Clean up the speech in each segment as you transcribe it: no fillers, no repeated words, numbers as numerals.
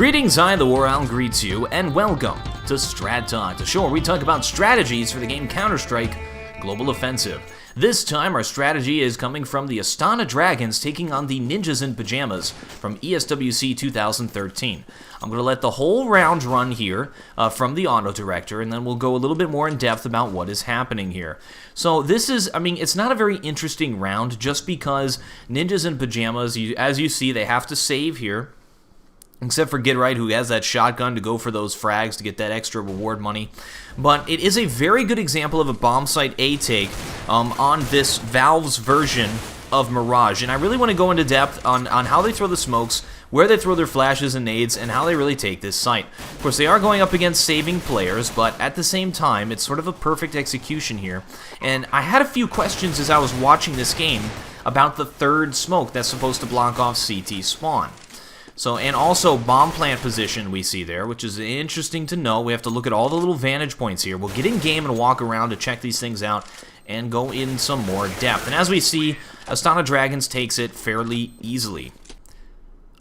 Greetings, I, TheWarOwl, greets you, and welcome to Strat Talk, the show where we talk about strategies for the game Counter-Strike Global Offensive. This time, our strategy is coming from the Astana Dragons taking on the Ninjas in Pajamas from ESWC 2013. I'm going to let the whole round run here from the auto director, and then we'll go a little bit more in depth about what is happening here. So this is, it's not a very interesting round just because Ninjas in Pajamas, as you see, they have to save here. Except for Get Right, who has that shotgun to go for those frags to get that extra reward money. But it is a very good example of a bomb site A take on this Valve's version of Mirage. And I really want to go into depth on how they throw the smokes, where they throw their flashes and nades, and how they really take this site. Of course, they are going up against saving players, but at the same time, it's sort of a perfect execution here. And I had a few questions as I was watching this game about the third smoke that's supposed to block off CT spawn. So, and also bomb plant position we see there, which is interesting to know. We have to look at all the little vantage points here. We'll get in game and walk around to check these things out and go in some more depth. And as we see, Astana Dragons takes it fairly easily.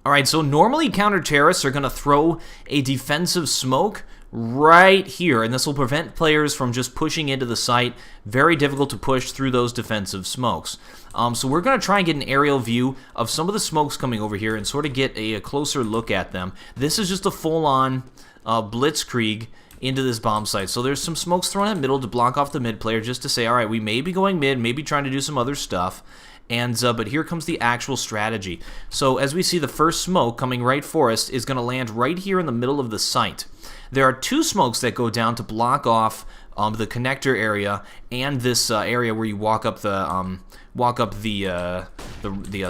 Alright, so normally counter-terrorists are going to throw a defensive smoke right here, and this will prevent players from just pushing into the site. Very difficult to push through those defensive smokes. So we're going to try and get an aerial view of some of the smokes coming over here and sort of get a closer look at them. This is just a full-on Blitzkrieg into this bomb site. So there's some smokes thrown in the middle to block off the mid player just to say, alright, we may be going mid, maybe trying to do some other stuff. And but here comes the actual strategy. So as we see, the first smoke coming right for us is going to land right here in the middle of the site. There are two smokes that go down to block off the connector area and this area where you walk up the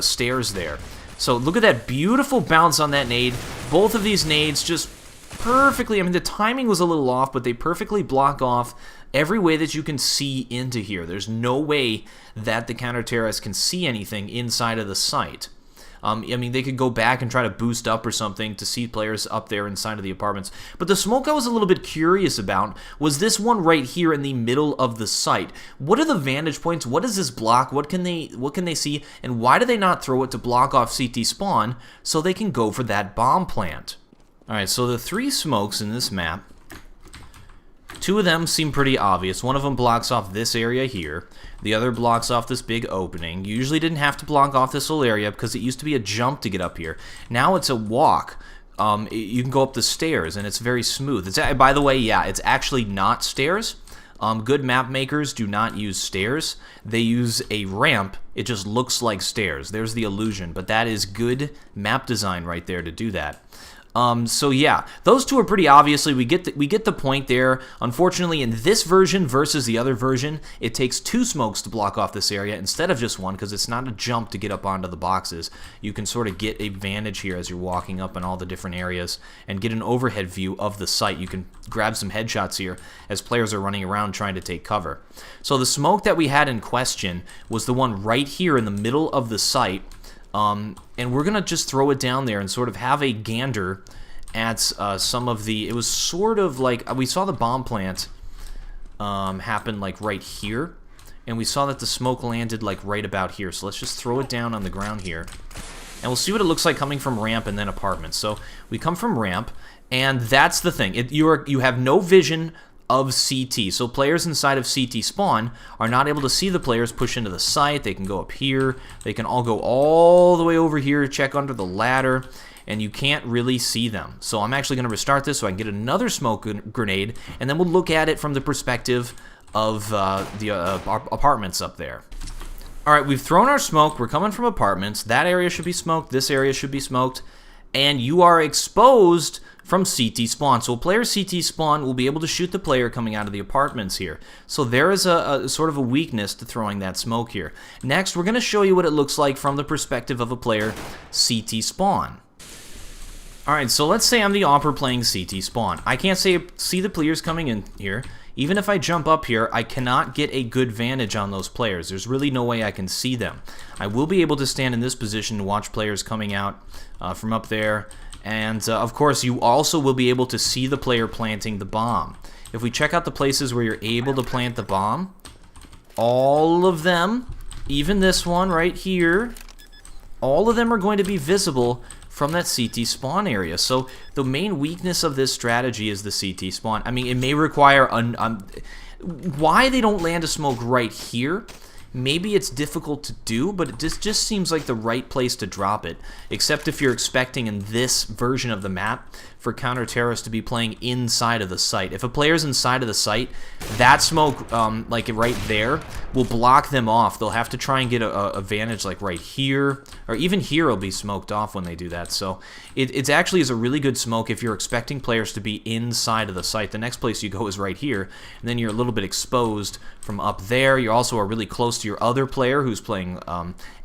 stairs there. So look at that beautiful bounce on that nade. Both of these nades just perfectly, the timing was a little off, but they perfectly block off every way that you can see into here. There's no way that the counter-terrorists can see anything inside of the site. They could go back and try to boost up or something to see players up there inside of the apartments. But the smoke I was a little bit curious about was this one right here in the middle of the site. What are the vantage points? What does this block? What can they see? And why do they not throw it to block off CT spawn so they can go for that bomb plant? Alright, so the three smokes in this map, two of them seem pretty obvious. One of them blocks off this area here. The other blocks off this big opening. You usually didn't have to block off this whole area because it used to be a jump to get up here. Now it's a walk. You can go up the stairs and it's very smooth. By the way, yeah, it's actually not stairs. Good map makers do not use stairs. They use a ramp. It just looks like stairs. There's the illusion, but that is good map design right there to do that. So yeah, those two are pretty obviously, we get the point there. Unfortunately, in this version versus the other version, it takes two smokes to block off this area instead of just one, because it's not a jump to get up onto the boxes. You can sort of get a vantage here as you're walking up in all the different areas and get an overhead view of the site. You can grab some headshots here as players are running around trying to take cover. So the smoke that we had in question was the one right here in the middle of the site. And we're going to just throw it down there and sort of have a gander at some of the... It was sort of like... We saw the bomb plant happen like right here. And we saw that the smoke landed like right about here. So let's just throw it down on the ground here. And we'll see what it looks like coming from ramp and then apartments. So we come from ramp, and that's the thing. You have no vision of CT. So players inside of CT spawn are not able to see the players push into the site. They can go up here. They can all go all the way over here, check under the ladder, and you can't really see them. So I'm actually going to restart this so I can get another smoke grenade, and then we'll look at it from the perspective of the apartments up there. Alright, we've thrown our smoke. We're coming from apartments. That area should be smoked. This area should be smoked. And you are exposed from CT spawn. So a player's CT spawn will be able to shoot the player coming out of the apartments here. So there is a sort of a weakness to throwing that smoke here. Next, we're going to show you what it looks like from the perspective of a player CT spawn. Alright, so let's say I'm the Opper playing CT spawn. I can't see the players coming in here. Even if I jump up here, I cannot get a good vantage on those players. There's really no way I can see them. I will be able to stand in this position to watch players coming out from up there. And, of course, you also will be able to see the player planting the bomb. If we check out the places where you're able to plant the bomb, all of them, even this one right here, all of them are going to be visible from that CT spawn area. So the main weakness of this strategy is the CT spawn. I mean, it may require... why they don't land a smoke right here, maybe it's difficult to do, but it just seems like the right place to drop it, except if you're expecting in this version of the map for counter-terrorists to be playing inside of the site. If a player's inside of the site, that smoke, like right there, will block them off. They'll have to try and get a vantage like right here, or even here will be smoked off when they do that. So it actually is a really good smoke if you're expecting players to be inside of the site. The next place you go is right here, and then you're a little bit exposed from up there. You also are really close to your other player who's playing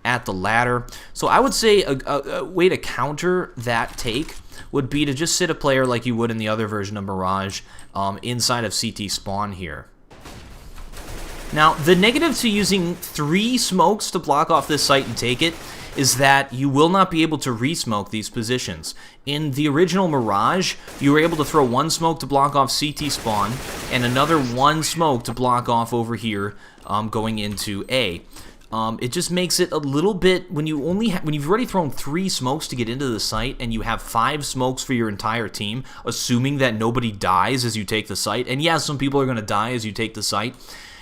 at the ladder. So I would say a way to counter that take would be to just sit a player like you would in the other version of Mirage inside of CT spawn here. Now, the negative to using 3 smokes to block off this site and take it is that you will not be able to re-smoke these positions. In the original Mirage, you were able to throw 1 smoke to block off CT spawn and another 1 smoke to block off over here going into A. It just makes it a little bit, when you've already thrown 3 smokes to get into the site and you have 5 smokes for your entire team, assuming that nobody dies as you take the site, and yeah, some people are going to die as you take the site,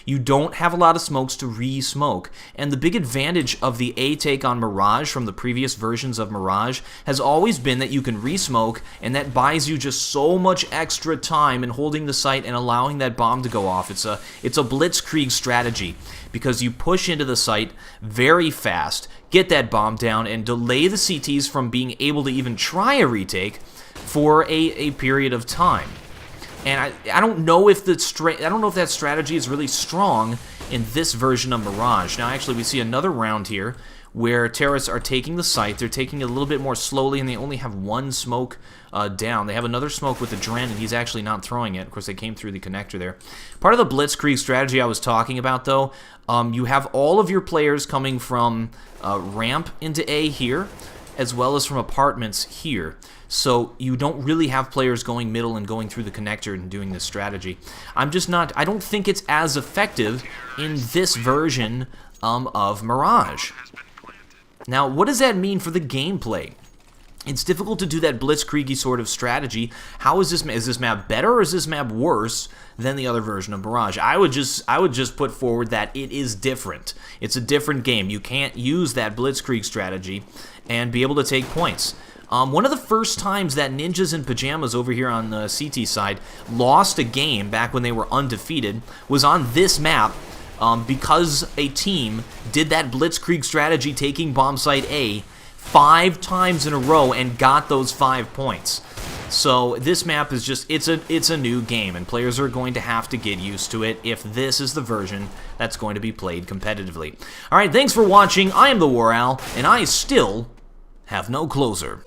you don't have a lot of smokes to re-smoke. And the big advantage of the A take on Mirage from the previous versions of Mirage has always been that you can re-smoke, and that buys you just so much extra time in holding the site and allowing that bomb to go off. It's a Blitzkrieg strategy, because you push into the site very fast, get that bomb down, and delay the CTs from being able to even try a retake for a period of time. And I don't know if that strategy is really strong in this version of Mirage. Now, actually, we see another round here where terrorists are taking the site. They're taking it a little bit more slowly, and they only have 1 smoke down. They have another smoke with the Dren, and he's actually not throwing it. Of course, they came through the connector there. Part of the Blitzkrieg strategy I was talking about, though, you have all of your players coming from ramp into A here, as well as from apartments here. So you don't really have players going middle and going through the connector and doing this strategy. I don't think it's as effective in this version of Mirage. Now, what does that mean for the gameplay? It's difficult to do that blitzkrieg-y sort of strategy. How is this map better, or is this map worse than the other version of Mirage? I would just put forward that it is different. It's a different game. You can't use that blitzkrieg strategy and be able to take points. One of the first times that Ninjas in Pajamas over here on the CT side lost a game back when they were undefeated was on this map, because a team did that blitzkrieg strategy, taking bomb site A 5 times in a row and got those 5 points. So this map is just, it's a new game, and players are going to have to get used to it if this is the version that's going to be played competitively. Alright, thanks for watching. I am TheWarOwl, and I still have no closer.